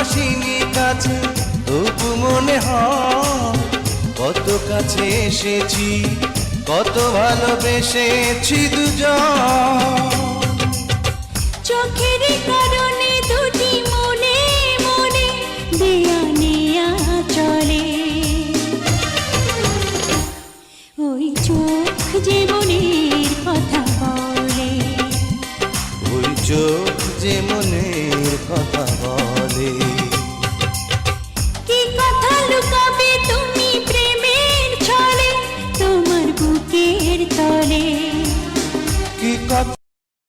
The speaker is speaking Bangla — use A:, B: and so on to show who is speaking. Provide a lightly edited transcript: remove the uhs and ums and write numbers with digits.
A: আসিনি কাছে, তবু মনে হয় কত কাছে এসেছি, কত ভালোবেসেছি দুজন।
B: চোখের কারণে দুটি মনে মনে দেয়া নেয়া চলে, ওই চোখ যে মনের কথা বলে,
A: ওই চোখ যে মনের কথা বলে।
B: কি কথা লুকাবে তুমি প্রেমের ছলে, তোমার বুকের তলে।
A: কি কথা